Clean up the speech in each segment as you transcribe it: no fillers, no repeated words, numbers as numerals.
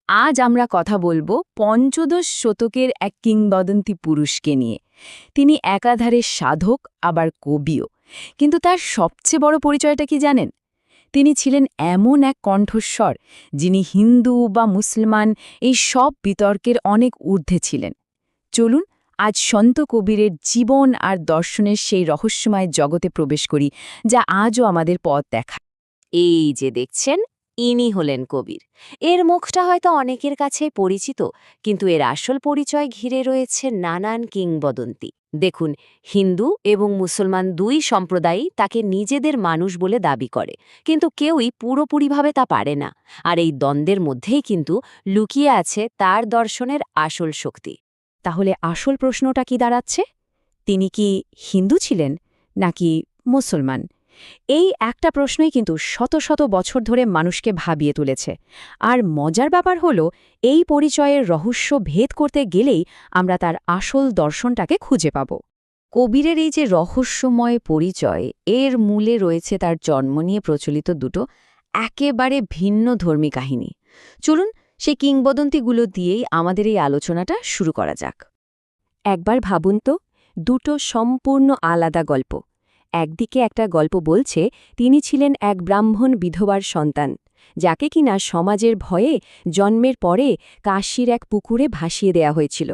আজ আমরা কথা বলবো পঞ্চদশ শতকের এক কিংবদন্তি পুরুষকে নিয়ে। তিনি একাধারে সাধক আবার কবিও। কিন্তু তার সবচেয়ে বড় পরিচয়টা কি জানেন? তিনি ছিলেন এমন এক কণ্ঠস্বর, যিনি হিন্দু বা মুসলমান এই সব বিতর্কের অনেক ঊর্ধ্বে ছিলেন। চলুন আজ সন্ত কবিরের জীবন আর দর্শনের সেই রহস্যময় জগতে প্রবেশ করি, যা আজও আমাদের পথ দেখায়। এই যে দেখছেন, ইনি হলেন কবির। এর মুখটা হয়তো অনেকের কাছেই পরিচিত, কিন্তু এর আসল পরিচয় ঘিরে রয়েছে নানান কিংবদন্তি। দেখুন, হিন্দু এবং মুসলমান দুই সম্প্রদায়ই তাকে নিজেদের মানুষ বলে দাবি করে, কিন্তু কেউই পুরোপুরিভাবে তা পারে না। আর এই দ্বন্দ্বের মধ্যেই কিন্তু লুকিয়ে আছে তার দর্শনের আসল শক্তি। তাহলে আসল প্রশ্নটা কি দাঁড়াচ্ছে? তিনি কি হিন্দু ছিলেন নাকি মুসলমান? এই একটা প্রশ্নই কিন্তু শত শত বছর ধরে মানুষকে ভাবিয়ে তুলেছে। আর মজার ব্যাপার হলো, এই পরিচয়ের রহস্য ভেদ করতে গেলেই আমরা তার আসল দর্শনটাকে খুঁজে পাব। কবিরের এই যে রহস্যময় পরিচয়, এর মূলে রয়েছে তার জন্ম নিয়ে প্রচলিত দুটো একেবারে ভিন্ন ধর্মী কাহিনী। চলুন সেই কিংবদন্তিগুলো দিয়েই আমাদের এই আলোচনাটা শুরু করা যাক। একবার ভাবুন তো, দুটো সম্পূর্ণ আলাদা গল্প। একদিকে একটা গল্প বলছে তিনি ছিলেন এক ব্রাহ্মণ বিধবার সন্তান, যাকে কিনা সমাজের ভয়ে জন্মের পরে কাশীর এক পুকুরে ভাসিয়ে দেয়া হয়েছিল।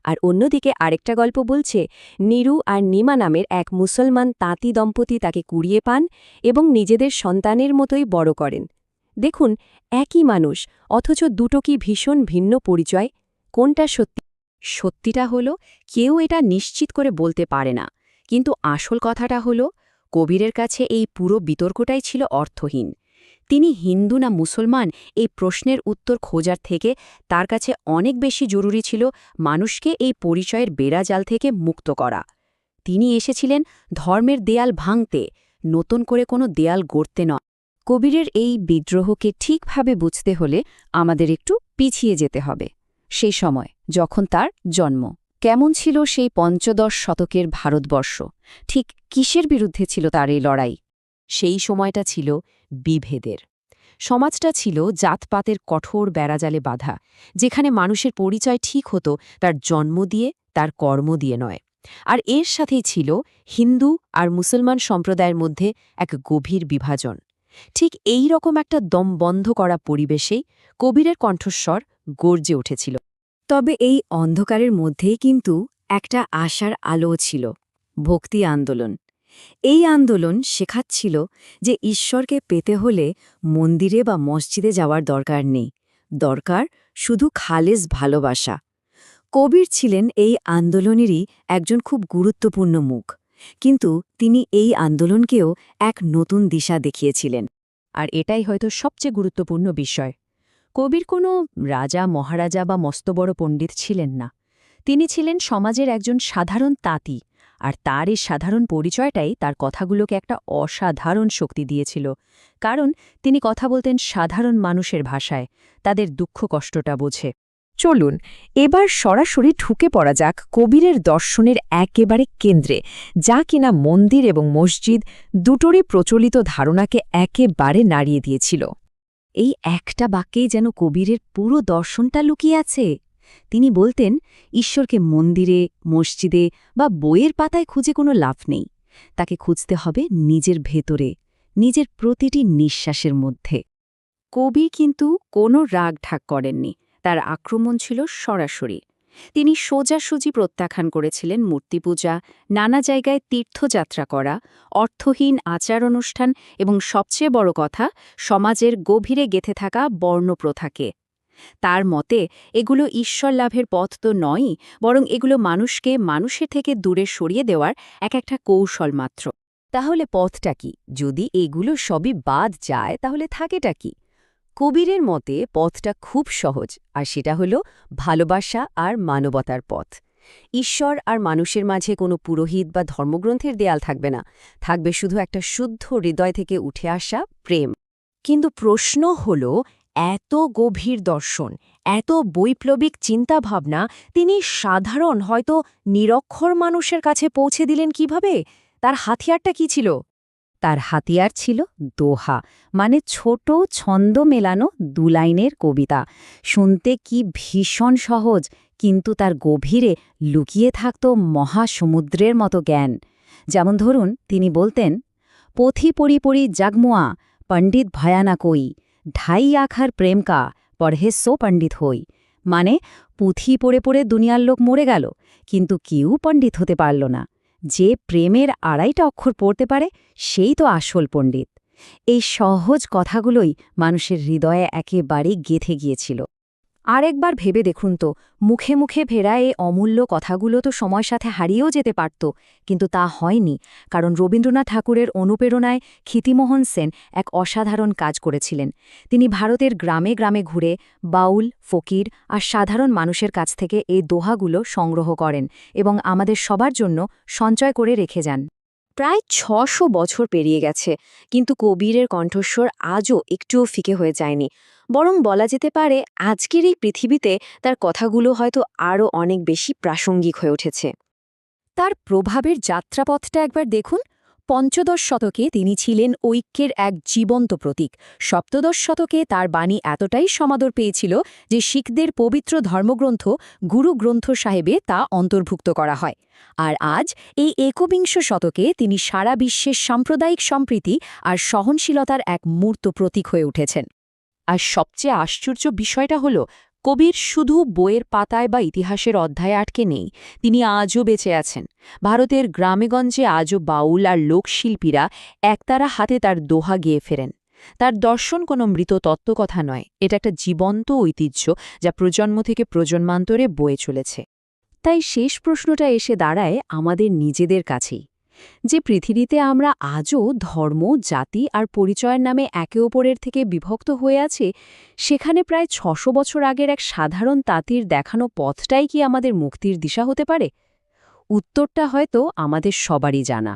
আর অন্যদিকে আরেকটা গল্প বলছে নীরু আর নিমা নামের এক মুসলমান তাঁতি দম্পতি তাকে কুড়িয়ে পান এবং নিজেদের সন্তানের মতোই বড় করেন। দেখুন, একই মানুষ, অথচ দুটো কি ভীষণ ভিন্ন পরিচয়। কোনটা সত্যি? সত্যিটা হলো, কেউ এটা নিশ্চিত করে বলতে পারে না। কিন্তু আসল কথাটা হলো, কবিরের কাছে এই পুরো বিতর্কটাই ছিল অর্থহীন। তিনি হিন্দু না মুসলমান এই প্রশ্নের উত্তর খোঁজার থেকে তার কাছে অনেক বেশি জরুরি ছিল মানুষকে এই পরিচয়ের বেড়াজাল থেকে মুক্ত করা। তিনি এসেছিলেন ধর্মের দেয়াল ভাঙতে, নতুন করে কোনো দেয়াল গড়তে নয়। কবিরের এই বিদ্রোহকে ঠিকভাবে বুঝতে হলে আমাদের একটু পিছিয়ে যেতে হবে। সেই সময় যখন তার জন্ম, কেমন ছিল সেই পঞ্চদশ শতকের ভারতবর্ষ? ঠিক কিসের বিরুদ্ধে ছিল তার এই লড়াই? সেই সময়টা ছিল বিভেদের। সমাজটা ছিল জাতপাতের কঠোর বেড়াজালে বাঁধা, যেখানে মানুষের পরিচয় ঠিক হতো তার জন্ম দিয়ে, তার কর্ম দিয়ে নয়। আর এর সাথেই ছিল হিন্দু আর মুসলমান সম্প্রদায়ের মধ্যে এক গভীর বিভাজন। ঠিক এই রকম একটা দম বন্ধ করা পরিবেশেই কবিরের কণ্ঠস্বর গর্জে উঠেছিল। তবে এই অন্ধকারের মধ্যেই কিন্তু একটা আশার আলো ছিল, ভক্তি আন্দোলন। এই আন্দোলন শেখাচ্ছিল যে ঈশ্বরকে পেতে হলে মন্দিরে বা মসজিদে যাওয়ার দরকার নেই, দরকার শুধু খালেস ভালোবাসা। কবির ছিলেন এই আন্দোলনেরই একজন খুব গুরুত্বপূর্ণ মুখ, কিন্তু তিনি এই আন্দোলনকেও এক নতুন দিশা দেখিয়েছিলেন। আর এটাই হয়তো সবচেয়ে গুরুত্বপূর্ণ বিষয়। কবির কোনো রাজা মহারাজা বা মস্ত বড় পণ্ডিত ছিলেন না। তিনি ছিলেন সমাজের একজন সাধারণ তাঁতি, আর তার এই সাধারণ পরিচয়টাই তার কথাগুলোকে একটা অসাধারণ শক্তি দিয়েছিল। কারণ তিনি কথা বলতেন সাধারণ মানুষের ভাষায়, তাদের দুঃখ কষ্টটা বোঝে। চলুন এবার সরাসরি ঢুকে পড়া যাক কবিরের দর্শনের একেবারে কেন্দ্রে, যা কিনা মন্দির এবং মসজিদ দুটোরই প্রচলিত ধারণাকে একেবারে নাড়িয়ে দিয়েছিল। এই একটা বাক্যেই যেন কবিরের পুরো দর্শনটা লুকিয়ে আছে। তিনি বলতেন, ঈশ্বরকে মন্দিরে, মসজিদে বা বইয়ের পাতায় খুঁজে কোনো লাভ নেই, তাকে খুঁজতে হবে নিজের ভেতরে, নিজের প্রতিটি নিঃশ্বাসের মধ্যে। কবি কিন্তু কোনো রাগ ঢাক করেননি, তার আক্রমণ ছিল সরাসরি। তিনি সোজাসুজি প্রত্যাখ্যান করেছিলেন মূর্তিপূজা, নানা জায়গায় তীর্থযাত্রা করা, অর্থহীন আচার অনুষ্ঠান এবং সবচেয়ে বড় কথা, সমাজের গভীরে গেঁথে থাকা বর্ণপ্রথাকে। তার মতে এগুলো ঈশ্বর লাভের পথ তো নয়ই, বরং এগুলো মানুষকে মানুষের থেকে দূরে সরিয়ে দেওয়ার একটা কৌশল মাত্র। তাহলে পথটা কি? যদি এগুলো সবই বাদ যায় তাহলে থাকেটা কি? কবিরের মতে পথটা খুব সহজ, আর সেটা হলো ভালোবাসা আর মানবতার পথ। ঈশ্বর আর মানুষের মাঝে কোনো পুরোহিত বা ধর্মগ্রন্থের দেয়াল থাকবে না, থাকবে শুধু একটা শুদ্ধ হৃদয় থেকে উঠে আসা প্রেম। কিন্তু প্রশ্ন হল, এত গভীর দর্শন, এত বৈপ্লবিক চিন্তাভাবনা তিনি সাধারণ, হয়তো নিরক্ষর মানুষের কাছে পৌঁছে দিলেন কিভাবে? তার হাতিয়ারটা কি ছিল? তার হাতিয়ার ছিল দোহা, মানে ছোট ছন্দ মেলানো দুলাইনের কবিতা। শুনতে কি ভীষণ সহজ, কিন্তু তার গভীরে লুকিয়ে থাকত মহাসমুদ্রের মতো জ্ঞান। যেমন ধরুন, তিনি বলতেন, পোথি পড়ি পড়ি জাগমুয়া, পণ্ডিত ভয়ানা কই, ঢাই আখার প্রেম কা, পড়হে সো পণ্ডিত হই। মানে পুঁথি পড়ে পড়ে দুনিয়ার লোক মরে গেল, কিন্তু কেউ পণ্ডিত হতে পারল না। যে প্রেমের 2.5টা অক্ষর পড়তে পারে সেই তো আসল পণ্ডিত। এই সহজ কথাগুলোই মানুষের হৃদয়ে একেবারেই গেঁথে গিয়েছিল। আরেকবার ভেবে দেখুন তো, মুখে মুখে ফেরা এই অমূল্য কথাগুলো তো সময়ের সাথে হারিয়েও যেতে পারত, কিন্তু তা হয়নি, কারণ রবীন্দ্রনাথ ঠাকুরের অনুপ্রেরণায় ক্ষিতিমোহন সেন এক অসাধারণ কাজ করেছিলেন। তিনি ভারতের গ্রামে গ্রামে ঘুরে বাউল, ফকির আর সাধারণ মানুষের কাছ থেকে এই দোহাগুলো সংগ্রহ করেন এবং আমাদের সবার জন্য সঞ্চয় করে রেখে যান। প্রায় 600 বছর পেরিয়ে গেছে, কিন্তু কবীরের কণ্ঠস্বর আজও একটুও ফিকে হয়ে যায়নি। বরং বলা যেতে পারে আজকের এই পৃথিবীতে তার কথাগুলো হয়তো আরও অনেক বেশি প্রাসঙ্গিক হয়ে উঠেছে। তার প্রভাবের যাত্রাপথটা একবার দেখুন। পঞ্চদশ শতকে তিনি ছিলেন ঐক্যের এক জীবন্ত প্রতীক। সপ্তদশ শতকে তার বাণী এতটাই সমাদর পেয়েছিল যে শিখদের পবিত্র ধর্মগ্রন্থ গুরু গ্রন্থ সাহেবে তা অন্তর্ভুক্ত করা হয়। আর আজ এই একবিংশ শতকে তিনি সারা বিশ্বের সাম্প্রদায়িক সম্প্রীতি আর সহনশীলতার এক মূর্ত প্রতীক হয়ে উঠেছেন। আর সবচেয়ে আশ্চর্য বিষয়টা হল, কবির শুধু বইয়ের পাতায় বা ইতিহাসের অধ্যায়ে আটকে নেই, তিনি আজও বেঁচে আছেন। ভারতের গ্রামেগঞ্জে আজও বাউল আর লোকশিল্পীরা একতারা হাতে তার দোহা গেয়ে ফেরেন। তার দর্শন কোনো মৃত তত্ত্বকথা নয়, এটা একটা জীবন্ত ঐতিহ্য যা প্রজন্ম থেকে প্রজন্মান্তরে বয়ে চলেছে। তাই শেষ প্রশ্নটা এসে দাঁড়ায় আমাদের নিজেদের কাছেই, যে পৃথিবীতে আমরা আজও ধর্ম, জাতি আর পরিচয়ের নামে একে অপরের থেকে বিভক্ত হয়ে আছে, সেখানে প্রায় 600 বছর আগের এক সাধারণ তাঁতির দেখানো পথটাই কি আমাদের মুক্তির দিশা হতে পারে? উত্তরটা হয়তো আমাদের সবারই জানা।